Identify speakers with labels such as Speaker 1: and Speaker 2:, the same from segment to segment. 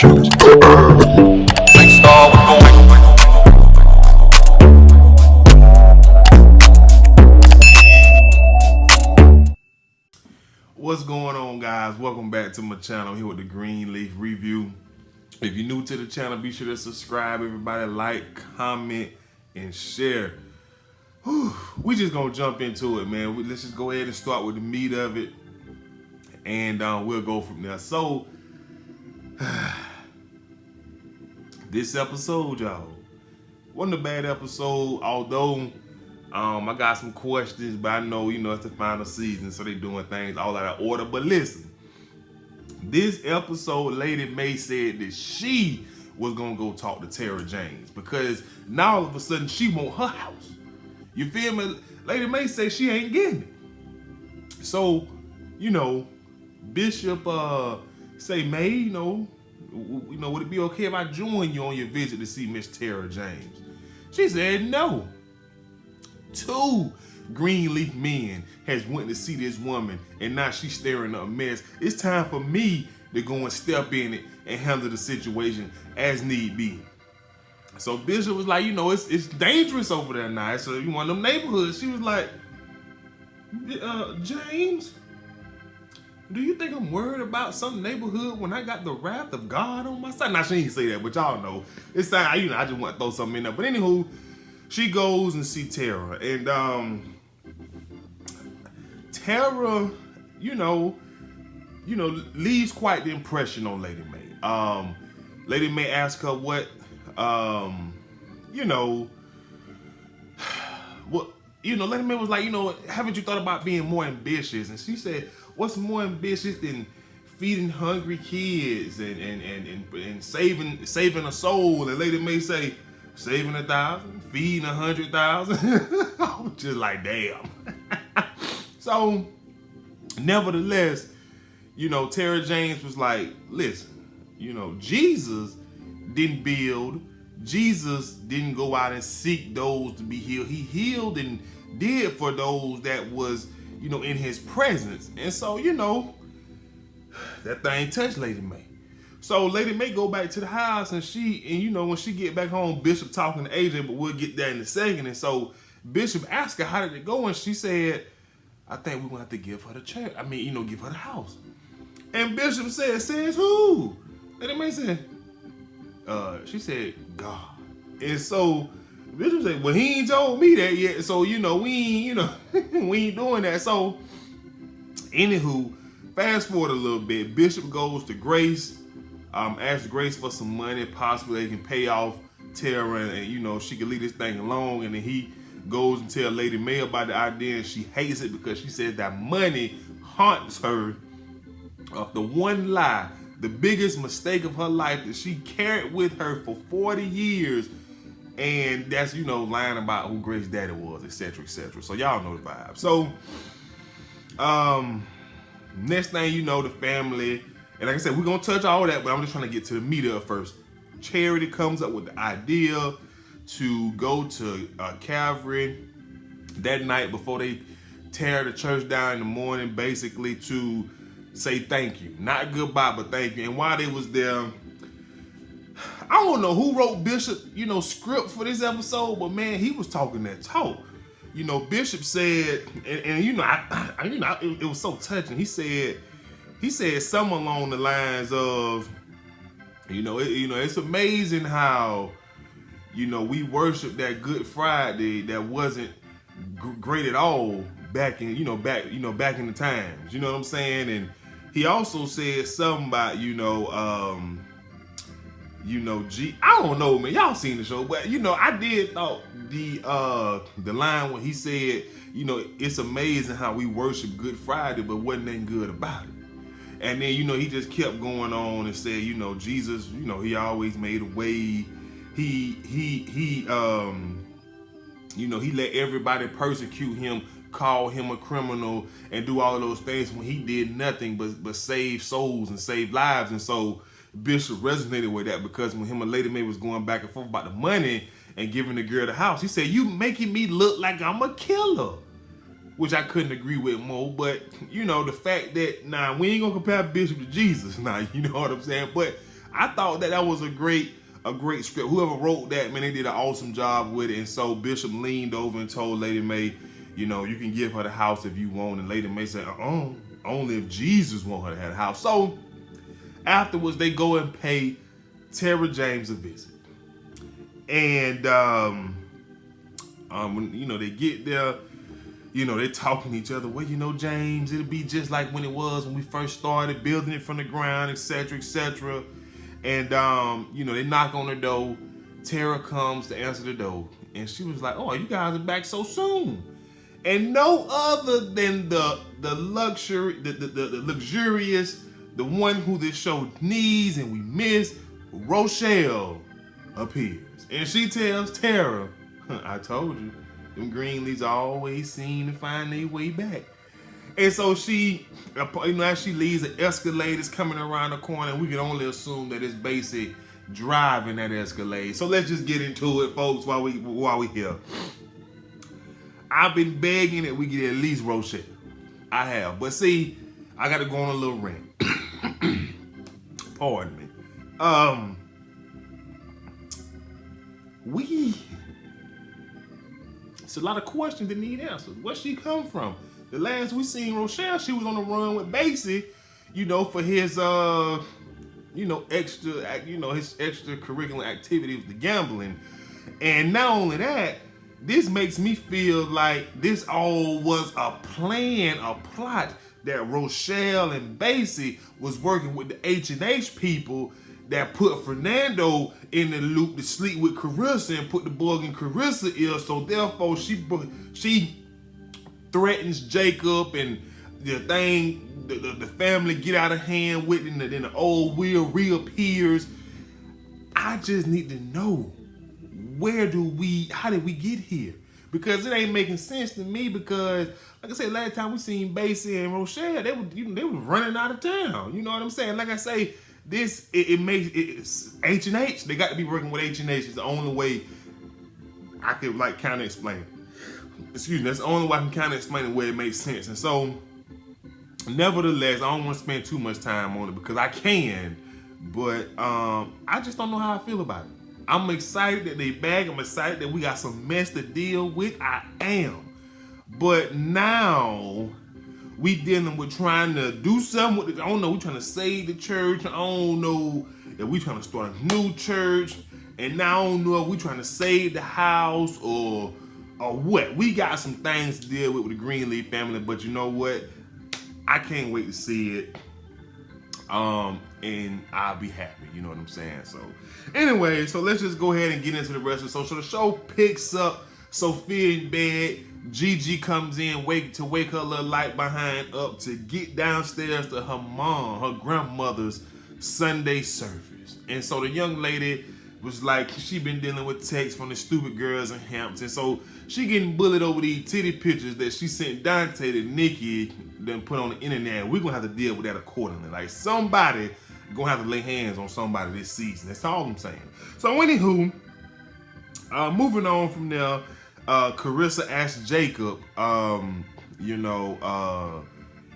Speaker 1: Charities.
Speaker 2: What's going on, guys? Welcome back to my channel here with the Greenleaf review. If you're new to the channel, be sure to subscribe, everybody, like, comment, and share. We just gonna jump into it, man. Let's just go ahead and start with the meat of it, and we'll go from there. So, this episode, y'all, wasn't a bad episode, although I got some questions, but I know, it's the final season, so they doing things all out of order. But listen, this episode, Lady May said that she was gonna go talk to Tara James because now all of a sudden she want her house. You feel me? Lady May said she ain't getting it. So, Bishop say, May, would it be okay if I join you on your visit to see Miss Tara James? She said no. 2 Greenleaf men has went to see this woman, and now she's stirring up a mess. It's time for me to go and step in it and handle the situation as need be. So Bishop was like, it's dangerous over there now. So you want them neighborhoods. She was like, James, do you think I'm worried about some neighborhood when I got the wrath of God on my side? Now, she didn't say that, but y'all know. It's like, I just want to throw something in there. But anywho, she goes and see Tara. And Tara, leaves quite the impression on Lady May. Lady May asked her what, Lady May was like, haven't you thought about being more ambitious? And she said, what's more ambitious than feeding hungry kids and saving a soul? And Lady May say, saving 1,000, feeding 100,000. I was just like, damn. So, nevertheless, Tara James was like, listen, Jesus didn't build. Jesus didn't go out and seek those to be healed. He healed and did for those that was, in his presence. And so, that thing touched Lady May. So Lady May go back to the house, and when she get back home, Bishop talking to AJ, but we'll get that in a second. And so Bishop asked her, how did it go? And she said, I think we're gonna have to give her the church. Give her the house. And Bishop said, says who? Lady May said, she said, God. And so Bishop said, well, he ain't told me that yet. So, we ain't, we ain't doing that. So, anywho, fast forward a little bit. Bishop goes to Grace, asks Grace for some money. Possibly they can pay off Tara and, she can leave this thing alone. And then he goes and tell Lady May about the idea, and she hates it because she says that money haunts her of the one lie, the biggest mistake of her life that she carried with her for 40 years. And that's, lying about who Grace's daddy was, etc., etc. So y'all know the vibe. So, next thing the family, and like I said, we're going to touch all that, but I'm just trying to get to the meat of it first. Charity comes up with the idea to go to Calvary that night before they tear the church down in the morning, basically to say thank you. Not goodbye, but thank you. And while they was there, I don't know who wrote Bishop, script for this episode, but man, he was talking that talk. Bishop said, and it was so touching. He said something along the lines of, it's amazing how, we worship that Good Friday that wasn't great at all back in, back in the times. You know what I'm saying? And he also said something about, I don't know, man. Y'all seen the show, but I did thought the line when he said, it's amazing how we worship Good Friday, but wasn't nothing good about it. And then he just kept going on and said, Jesus, he always made a way. He let everybody persecute him, call him a criminal, and do all of those things when he did nothing but save souls and save lives. And so Bishop resonated with that, because when him and Lady May was going back and forth about the money and giving the girl the house, he said, you making me look like I'm a killer. which I couldn't agree with more. But, you know, the fact that, we ain't gonna compare Bishop to Jesus now, you know what I'm saying? But I thought that was a great script. Whoever wrote that, man, they did an awesome job with it. And so Bishop leaned over and told Lady Mae, you know, you can give her the house if you want. And Lady Mae said, only if Jesus want her to have the house. So afterwards, they go and pay Tara James a visit. And when, you know, they get there, you know, they're talking to each other. Well, you know, James, it'll be just like when it was when we first started building it from the ground, etc., etc. And, you know, they knock on the door. Tara comes to answer the door. And she was like, oh, you guys are back so soon. And no other than the luxurious, the one who this show needs and we miss, Rochelle appears. And she tells Tara, I told you, them Greenleafs always seem to find their way back. And so she, you know, as she leaves, the escalator's coming around the corner, and we can only assume that it's basic driving that Escalade. So let's just get into it, folks, while we here. I've been begging that we get at least Rochelle. I have. But see, I got to go on a little rant. Pardon me. It's a lot of questions that need answers. Where she come from? The last we seen Rochelle, she was on the run with Basie, you know, for his you know, his extracurricular activities, the gambling. And not only that, this makes me feel like this all was a plan, a plot that Rochelle and Basie was working with the H&H people that put Fernando in the loop to sleep with Carissa and put the bug in Carissa's ear. So therefore, she threatens Jacob, and the family get out of hand with it, and then the old Will reappears. I just need to know, how did we get here? Because it ain't making sense to me, because like I said, last time we seen Basie and Rochelle, they were running out of town. You know what I'm saying? Like I say, it makes H&H. They got to be working with H&H. It's the only way I could like kind of explain it. Excuse me. That's the only way I can kind of explain it where it makes sense. And so, nevertheless, I don't want to spend too much time on it because I can, but I just don't know how I feel about it. I'm excited that they back. I'm excited that we got some mess to deal with. I am. But now we dealing with trying to do something with it. I don't know. We trying to save the church. I don't know if we trying to start a new church. And now I don't know if we trying to save the house or what. We got some things to deal with the Greenleaf family. But you know what? I can't wait to see it. And I'll be happy. You know what I'm saying? So anyway, so let's just go ahead and get into the rest of it. So the show picks up. Sophia in bed. Gigi comes in to wake her little light behind up to get downstairs to her grandmother's Sunday service. And so the young lady was like, she been dealing with texts from the stupid girls in Hampton. So she getting bullied over these titty pictures that she sent Dante to Nikki, then put on the internet. We're gonna have to deal with that accordingly. Like, somebody gonna have to lay hands on somebody this season. That's all I'm saying. So anywho, moving on from there, Carissa asked Jacob,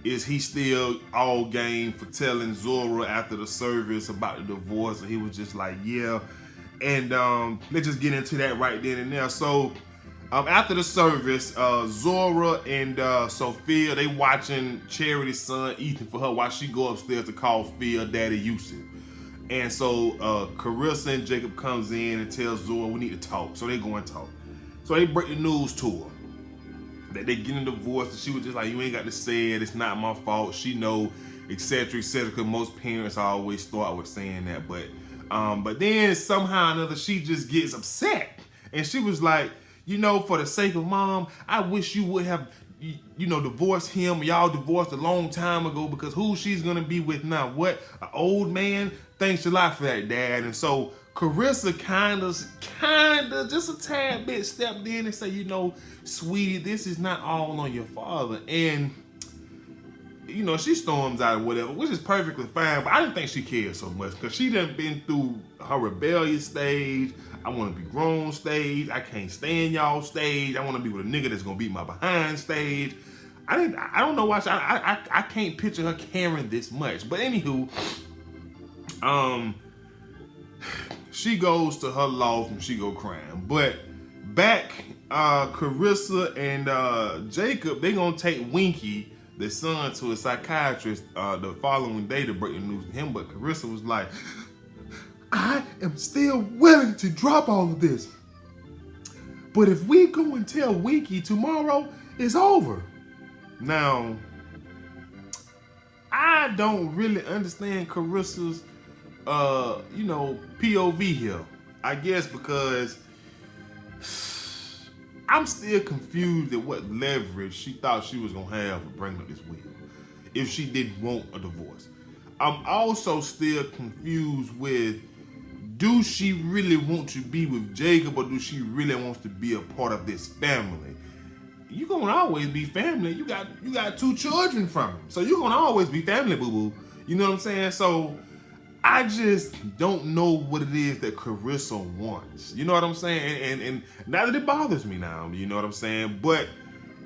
Speaker 2: is he still all game for telling Zora after the service about the divorce? And he was just like, yeah. And let's just get into that right then and there. So after the service, Zora and Sophia, they watching Charity's son Ethan for her while she go upstairs to call Phil Daddy Yusuf. And so Carissa and Jacob comes in and tells Zora, we need to talk. So they go and talk. So they break the news to her that they getting a divorce, and she was just like, you ain't got to say it, it's not my fault, she know, etc., etc., because most parents always start with saying that. But then somehow or another, she just gets upset, and she was like, for the sake of Mom, I wish you would have, divorced him. Y'all divorced a long time ago, because who she's gonna be with now? What, an old man? Thanks a lot for that, Dad. And so Carissa kind of, just a tad bit stepped in and said, sweetie, this is not all on your father. And, she storms out or whatever, which is perfectly fine, but I didn't think she cared so much, because she done been through her rebellious stage, I want to be grown stage, I can't stand y'all stage, I want to be with a nigga that's going to beat my behind stage. I don't know why I can't picture her caring this much. But anywho, she goes to her loft and she go crying. But back, Carissa and Jacob, they gonna take Winky, the son, to a psychiatrist the following day to break the news to him. But Carissa was like, I am still willing to drop all of this. But if we go and tell Winky tomorrow, it's over. Now, I don't really understand Carissa's, POV here. I guess because I'm still confused at what leverage she thought she was gonna have for bringing up this will if she didn't want a divorce. I'm also still confused with, do she really want to be with Jacob, or do she really want to be a part of this family? You're gonna always be family. You got 2 children from him, so you're gonna always be family, boo boo. You know what I'm saying? So I just don't know what it is that Carissa wants. You know what I'm saying? And not that it bothers me now. You know what I'm saying? But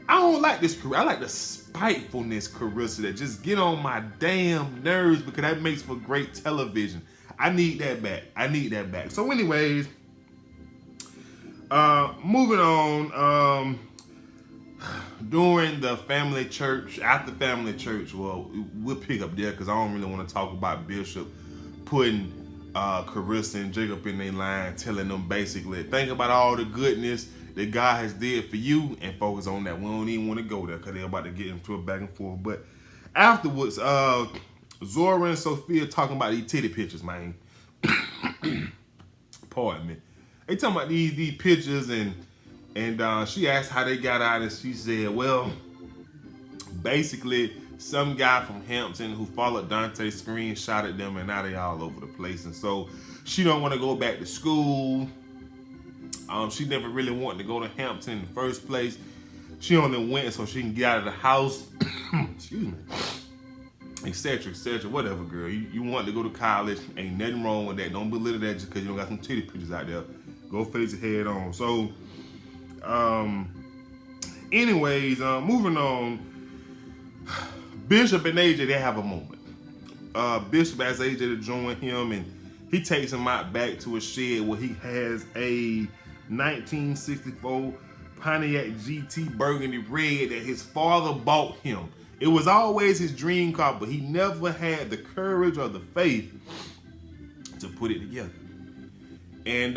Speaker 2: I don't like this. I like the spitefulness, Carissa, that just get on my damn nerves, because that makes for great television. I need that back. So anyways, moving on. During the family church, after family church, well, we'll pick up there because I don't really want to talk about Bishop putting Carissa and Jacob in their line, telling them basically, think about all the goodness that God has did for you and focus on that. We don't even want to go there because they're about to get into a back and forth. But afterwards, Zora and Sophia talking about these titty pictures, man. Pardon me. They talking about these pictures, and she asked how they got out, and she said, well, basically some guy from Hampton who followed Dante's screenshotted them, and now they all over the place. And so she don't want to go back to school. She never really wanted to go to Hampton in the first place. She only went so she can get out of the house. Excuse me. Etc. Whatever, girl. You want to go to college. Ain't nothing wrong with that. Don't belittle that just because you don't got some titty pictures out there. Go face it head on. So, anyways, moving on. Bishop and AJ, they have a moment. Bishop asks AJ to join him, and he takes him out back to a shed where he has a 1964 Pontiac GT Burgundy Red that his father bought him. It was always his dream car, but he never had the courage or the faith to put it together. And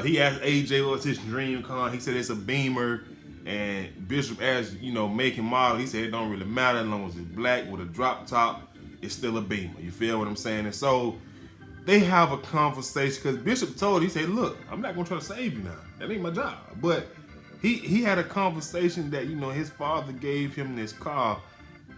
Speaker 2: he asked AJ what's his dream car. He said it's a Beamer. And Bishop asked, make and model. He said it don't really matter as long as it's black with a drop top. It's still a Beamer. You feel what I'm saying? And so they have a conversation because Bishop told, he said, look, I'm not going to try to save you now. That ain't my job. But he had a conversation that, his father gave him this car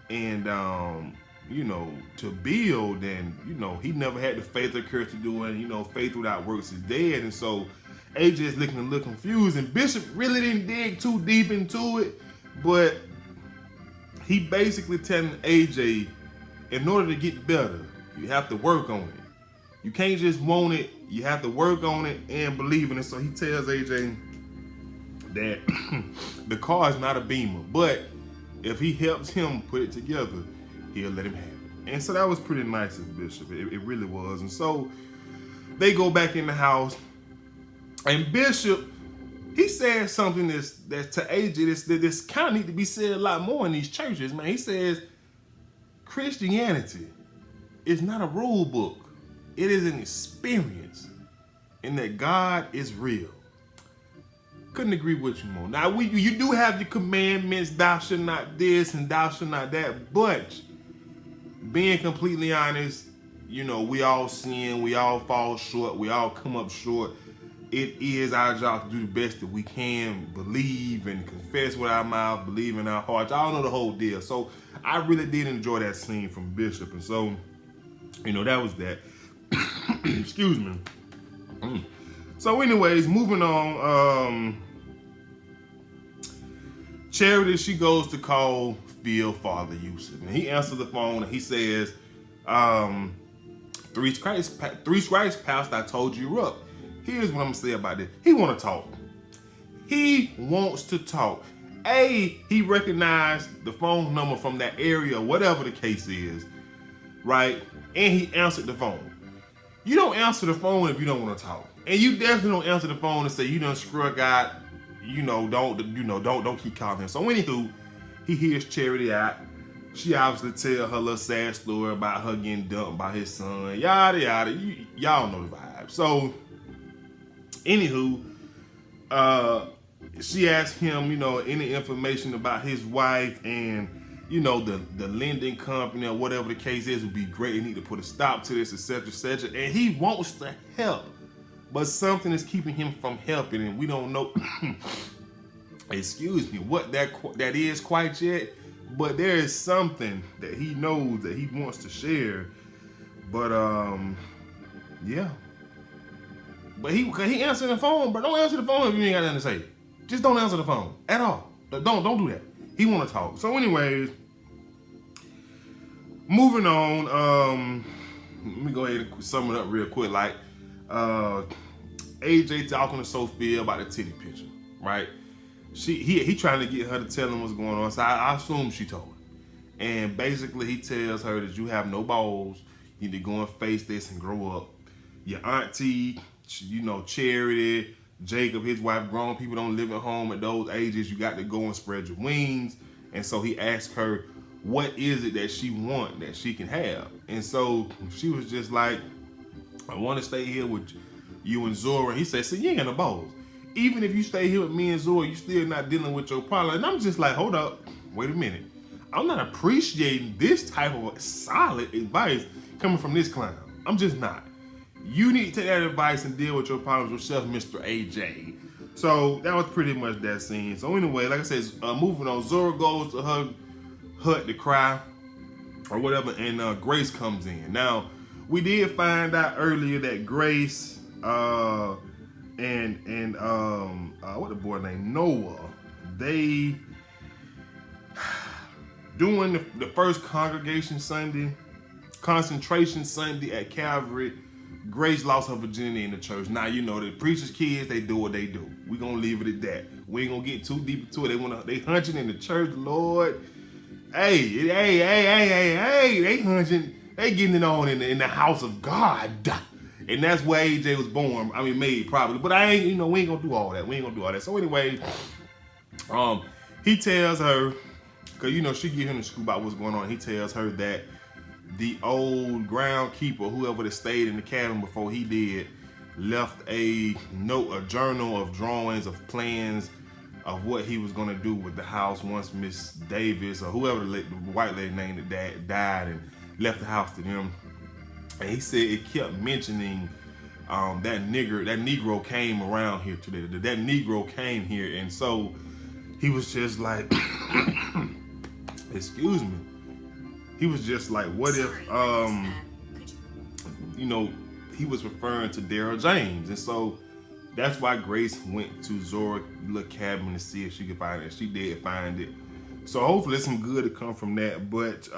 Speaker 2: and, to build, and, he never had the faith or courage to do it. Faith without works is dead. And so AJ is looking a little confused, and Bishop really didn't dig too deep into it, but he basically telling AJ, in order to get better, you have to work on it. You can't just want it, you have to work on it and believe in it. So he tells AJ that the car is not a Beamer, but if he helps him put it together, he'll let him have it. And so that was pretty nice of Bishop. It really was. And so they go back in the house, and Bishop, he said something that's to AJ this kind of need to be said a lot more in these churches, man. He says Christianity is not a rule book. It is an experience, and that God is real. Couldn't agree with you more. Now, you do have your commandments, thou shalt not this and thou shalt not that, but being completely honest, we all sin, we all fall short, we all come up short. It is our job to do the best that we can, believe and confess with our mouth, believe in our hearts. Y'all know the whole deal. So I really did enjoy that scene from Bishop. And so, that was that. Excuse me. So anyways, moving on. Charities, she goes to call Phil Father Yusuf. And he answers the phone and he says, three strikes past, I told you up. Here's what I'm gonna say about this. He wanna talk. He wants to talk. He recognized the phone number from that area, whatever the case is, right? And he answered the phone. You don't answer the phone if you don't want to talk, and you definitely don't answer the phone and say you done struck out. Don't keep calling him. So anywho, he hears Charity out. She obviously tell her little sad story about her getting dumped by his son. Yada yada. Y'all know the vibe. So anywho, she asked him, any information about his wife and the lending company or whatever the case is would be great. They need to put a stop to this, etc., etc. And he wants to help, but something is keeping him from helping, and we don't know. Excuse me, what that is quite yet. But there is something that he knows that he wants to share. But yeah. But he answered the phone, but don't answer the phone if you ain't got nothing to say. Just don't answer the phone at all. Don't do that. He want to talk. So anyways, moving on. Let me go ahead and sum it up real quick. Like AJ talking to Sophia about the titty picture, right? He trying to get her to tell him what's going on. So I assume she told him. And basically he tells her that you have no balls. You need to go and face this and grow up. Your auntie, Charity, Jacob, his wife, grown people don't live at home at those ages. You got to go and spread your wings. And so he asked her, what is it that she want that she can have? And so she was just like, I want to stay here with you and Zora. He said, see, you ain't got no balls. Even if you stay here with me and Zora, you still not dealing with your problem. And I'm just like, hold up, wait a minute. I'm not appreciating this type of solid advice coming from this clown. I'm just not. You need to take that advice and deal with your problems yourself, Mr. AJ. So that was pretty much that scene. So anyway, like I said, moving on, Zora goes to her hut to cry or whatever, and Grace comes in. Now, we did find out earlier that Grace and what the boy named Noah, they doing the first concentration Sunday at Calvary. Grace lost her virginity in the church. Now the preacher's kids, they do what they do. We gonna leave it at that. We ain't gonna get too deep into it. They hunching in the church, Lord. Hey, they hunching, they getting it on in the house of God. And that's where AJ was born. I mean, made probably. But I ain't, we ain't gonna do all that. We ain't gonna do all that. So anyway, he tells her, cause she give him the scoop about what's going on. He tells her that the old groundkeeper, whoever that stayed in the cabin before he did, left a journal of drawings of plans of what he was gonna do with the house once Miss Davis or whoever the white lady named that died and left the house to them. And he said it kept mentioning that Negro came around here today. That Negro came here, and so he was just like, excuse me. He was just like, what if, he was referring to Daryl James, and so that's why Grace went to Zora's little cabin to see if she could find it. She did find it, so hopefully there's some good to come from that. But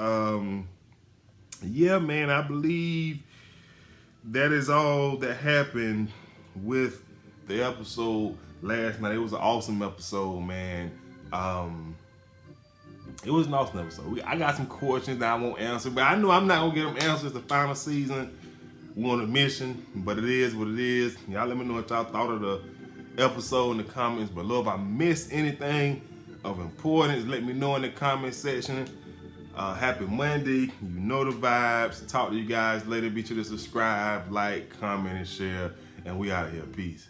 Speaker 2: yeah, man, I believe that is all that happened with the episode last night. It was an awesome episode, man. It was an awesome episode. I got some questions that I won't answer, but I know I'm not gonna get them answers the final season. We're on a mission, but it is what it is. Y'all let me know what y'all thought of the episode in the comments below. If I missed anything of importance, let me know in the comment section. Happy Monday. You know the vibes. Talk to you guys later. Be sure to subscribe, like, comment, and share. And we out of here. Peace.